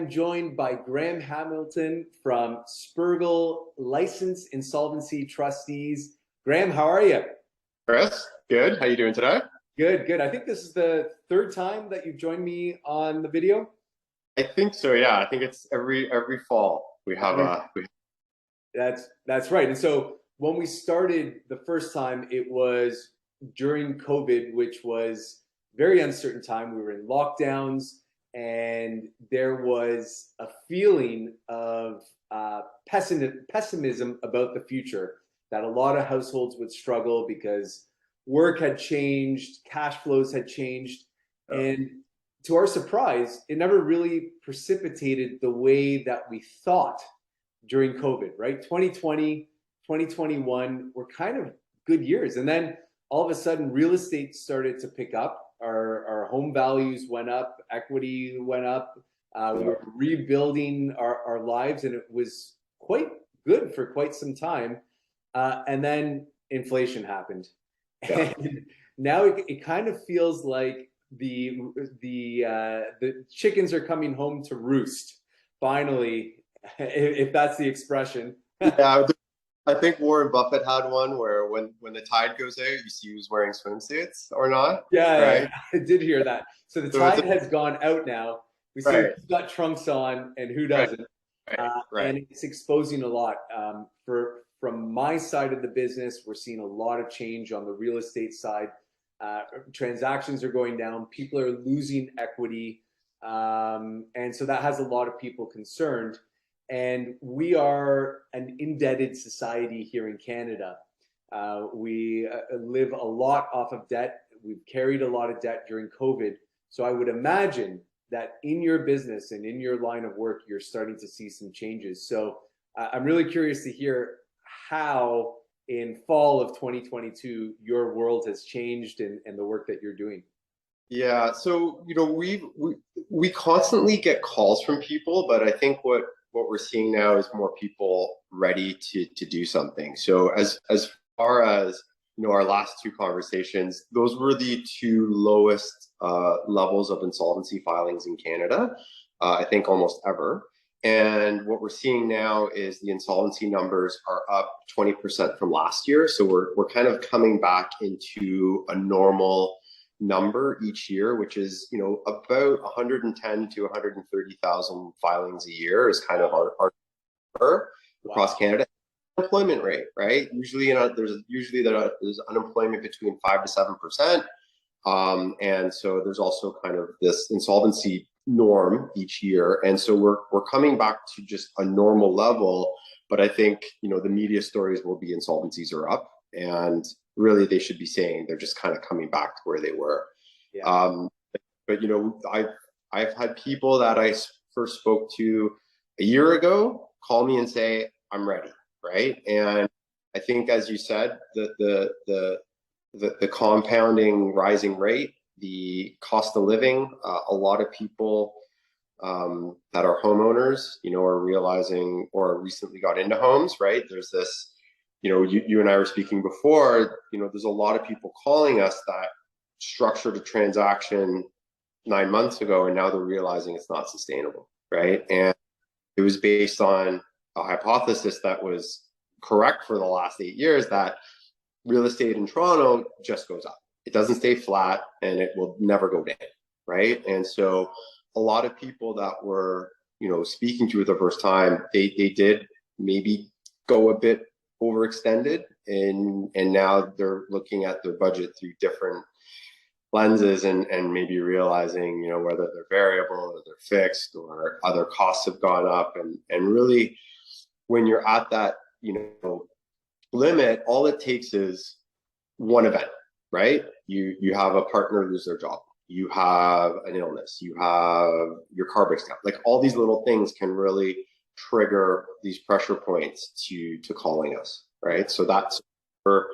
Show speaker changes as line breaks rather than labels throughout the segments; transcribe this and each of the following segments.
am joined by Graeme Hamilton from Spergel Licensed Insolvency Trustees. Graeme, how are you?
Chris, good. How you doing today?
Good, good. I think this is the third time that you've joined me on the video.
I think so. Yeah, I think it's every fall we have a.
That's right. And so when we started the first time, it was during COVID, which was very uncertain time. We were in lockdowns, and there was a feeling of pessimism about the future, that a lot of households would struggle because work had changed, cash flows had changed, and to our surprise, it never really precipitated the way that we thought during COVID, right? 2020, 2021 were kind of good years. And then all of a sudden, real estate started to pick up. Our home values went up, equity went up. We were rebuilding our lives, and it was quite good for quite some time. And then inflation happened.
Yeah.
And now it kind of feels like the chickens are coming home to roost finally, if that's the expression.
Yeah, I think Warren Buffett had one where when the tide goes out, you see who's wearing swimsuits or not,
Yeah,
right?
I did hear that. So the
So it's
tide has gone out now. We see
right,
who's got trunks on and who
right,
doesn't.
right.
And it's exposing a lot. From my side of the business, we're seeing a lot of change on the real estate side. Transactions are going down. People are losing equity. And so that has a lot of people concerned. And we are an indebted society here in Canada. We live a lot off of debt. We've carried a lot of debt during COVID. So I would imagine that in your business and in your line of work, you're starting to see some changes. So I'm really curious to hear how in fall of 2022 your world has changed and the work that you're doing.
Yeah, so we constantly get calls from people, but I think what we're seeing now is more people ready to do something. So as far as our last two conversations, those were the two lowest levels of insolvency filings in Canada, I think almost ever. And what we're seeing now is the insolvency numbers are up 20% from last year. So we're kind of coming back into a normal number each year, which is about 110 to 130,000 filings a year is kind of our number across Canada. Unemployment rate, right? Usually, there's unemployment between 5 to 7%, and so there's also kind of this insolvency norm each year, and so we're coming back to just a normal level. But I think the media stories will be insolvencies are up, and really they should be saying they're just kind of coming back to where they were.
Yeah.
But I've had people that I first spoke to a year ago call me and say I'm ready, right? And I think, as you said, the compounding rising rate, the cost of living, a lot of people that are homeowners, are realizing or recently got into homes, right? There's this, you and I were speaking before, there's a lot of people calling us that structured a transaction 9 months ago, and now they're realizing it's not sustainable, right? And it was based on a hypothesis that was correct for the last 8 years, that real estate in Toronto just goes up. It doesn't stay flat, and it will never go down, right? And so a lot of people that were, speaking to it the first time, they did maybe go a bit overextended, and now they're looking at their budget through different lenses and maybe realizing, whether they're variable or they're fixed or other costs have gone up. And really, when you're at that, limit, all it takes is one event, right? You have a partner lose their job, you have an illness, you have your car breaks down. Like, all these little things can really trigger these pressure points to calling us, right? So that's we're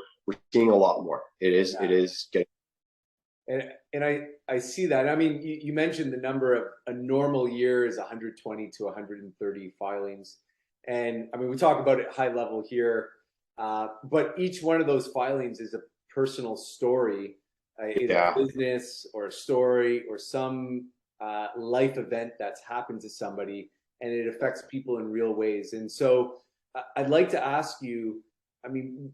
seeing a lot more. It is getting.
And I see that. I mean, you mentioned the number of a normal year is 120 to 130 filings. And I mean, we talk about it high level here, but each one of those filings is a personal story, either a business or a story or some life event that's happened to somebody, and it affects people in real ways. And so I'd like to ask you, I mean,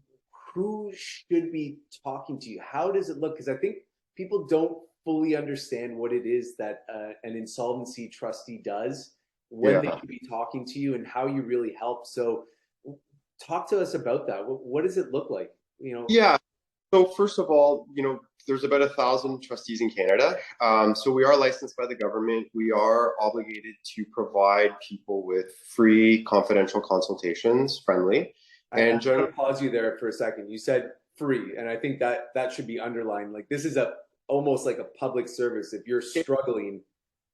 who should be talking to you? How does it look? Because I think people don't fully understand what it is that an insolvency trustee does, when they
Yeah.
should be talking to you, and how you really help. So talk to us about that. What does it look like? You know,
Yeah. So first of all, there's about 1,000 trustees in Canada. So we are licensed by the government. We are obligated to provide people with free confidential consultations, friendly.
I
And
want
generally,
to pause you there for a second. You said free, and I think that that should be underlined. Like, this is a almost like a public service. If you're struggling,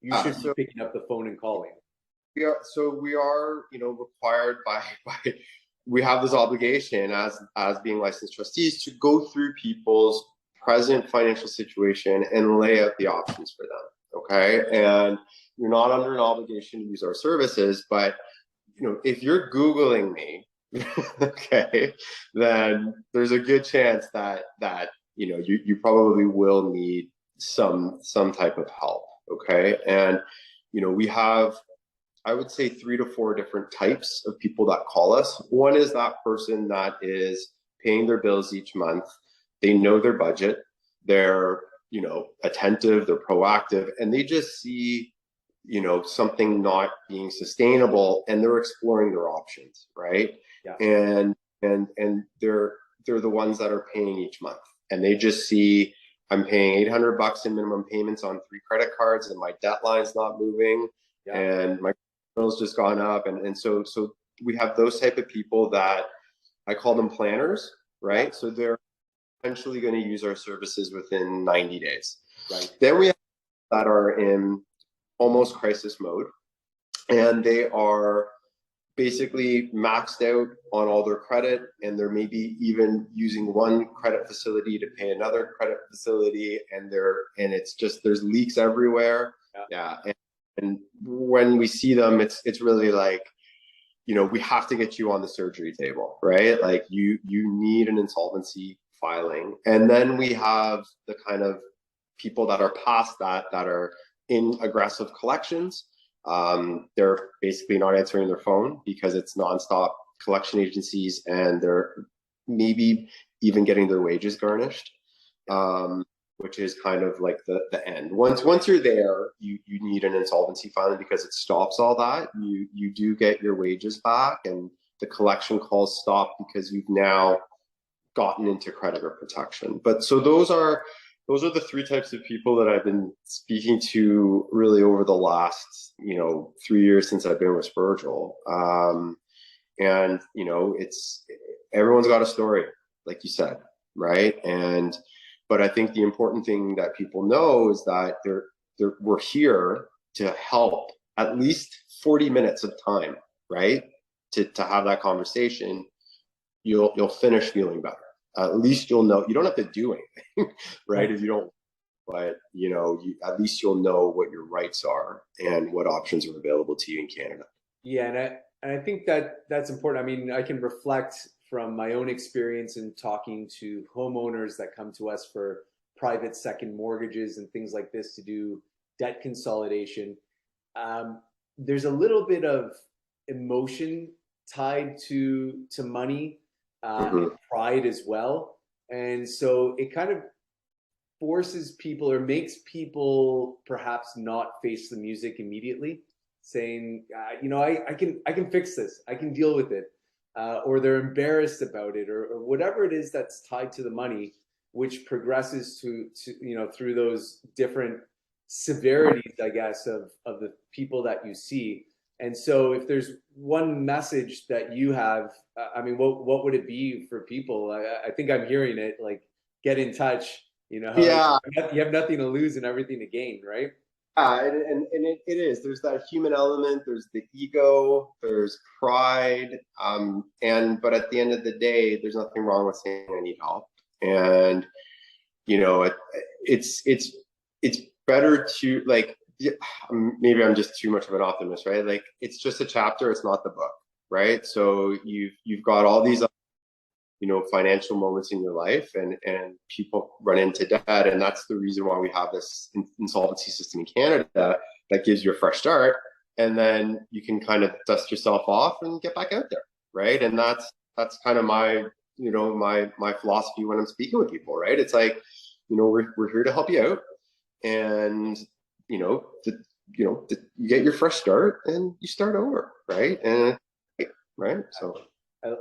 you should be
so
picking up the phone and calling.
we are required by we have this obligation as being licensed trustees to go through people's present financial situation and lay out the options for them. Okay, and you're not under an obligation to use our services, but if you're Googling me, okay, then there's a good chance that you probably will need some type of help. Okay, and we have, I would say, 3 to 4 different types of people that call us. One is that person that is paying their bills each month. They know their budget. They're, attentive, they're proactive, and they just see, something not being sustainable, and they're exploring their options, right?
Yeah.
And they're the ones that are paying each month, and they just see, I'm paying $800 in minimum payments on 3 credit cards, and my debt line's not moving,
Yeah.
and my bill's just gone up, and so we have those type of people that I call them planners, right?
Yeah.
So they're potentially going to use our services within 90 days.
Right.
Then we have that are in almost crisis mode, and they are basically maxed out on all their credit, and they're maybe even using one credit facility to pay another credit facility, and it's just, there's leaks everywhere. Yeah. And when we see them, it's really like, we have to get you on the surgery table, right? Like you need an insolvency filing. And then we have the kind of people that are past that are in aggressive collections. They're basically not answering their phone because it's nonstop collection agencies, and they're maybe even getting their wages garnished, which is kind of like the end. Once you're there, you need an insolvency filing because it stops all that. You do get your wages back, and the collection calls stop because you've now gotten into creditor protection. But so those are the 3 types of people that I've been speaking to really over the last 3 years since I've been with Spurgel. And it's, everyone's got a story, like you said, right? But I think the important thing that people know is that we're here to help at least 40 minutes of time, right? To have that conversation. You'll finish feeling better. At least you'll know. You don't have to do anything, right? If you don't, but at least you'll know what your rights are and what options are available to you in Canada.
Yeah, and I think that that's important. I mean, I can reflect from my own experience in talking to homeowners that come to us for private second mortgages and things like this to do debt consolidation. There's a little bit of emotion tied to money, and pride as well, and so it kind of forces people or makes people perhaps not face the music immediately, saying, I can fix this, I can deal with it, or they're embarrassed about it, or whatever it is that's tied to the money, which progresses to through those different severities, I guess, of the people that you see. And so if there's one message that you have, I mean, what would it be for people? I think I'm hearing it, like, get in touch,
Yeah.
you have nothing to lose and everything to gain, right?
And it is. There's that human element. There's the ego. There's pride. But at the end of the day, there's nothing wrong with saying I need help. And it's better to, like, maybe I'm just too much of an optimist, right? Like, it's just a chapter. It's not the book, right? So you've got all these financial moments in your life, and people run into debt. And that's the reason why we have this insolvency system in Canada that gives you a fresh start. And then you can kind of dust yourself off and get back out there. Right. And that's kind of my, my philosophy when I'm speaking with people, right? It's like, we're here to help you out. And, you get your fresh start and you start over. Right. And right. So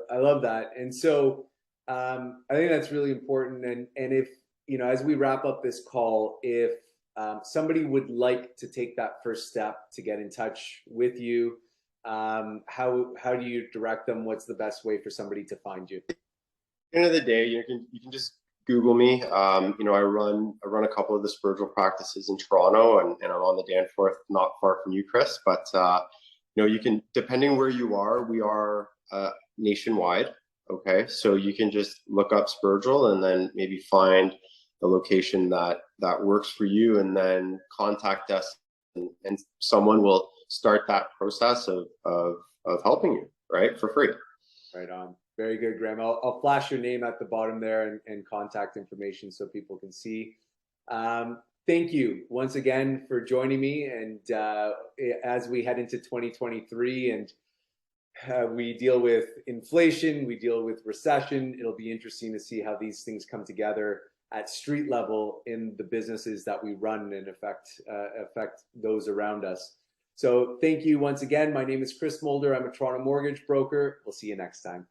I love that. And so I think that's really important. And if, as we wrap up this call, if somebody would like to take that first step to get in touch with you, how do you direct them? What's the best way for somebody to find you?
At the end of the day, you can just Google me. I run a couple of the spiritual practices in Toronto, and I'm on the Danforth, not far from you, Chris. But you can, depending where you are, we are nationwide. Okay, so you can just look up spiritual and then maybe find the location that works for you, and then contact us, and someone will start that process of helping you, right, for free.
Right on. Very good, Graeme. I'll flash your name at the bottom there and contact information so people can see. Thank you once again for joining me. And as we head into 2023 and we deal with inflation, we deal with recession, it'll be interesting to see how these things come together at street level in the businesses that we run and affect those around us. So thank you once again. My name is Chris Mulder. I'm a Toronto mortgage broker. We'll see you next time.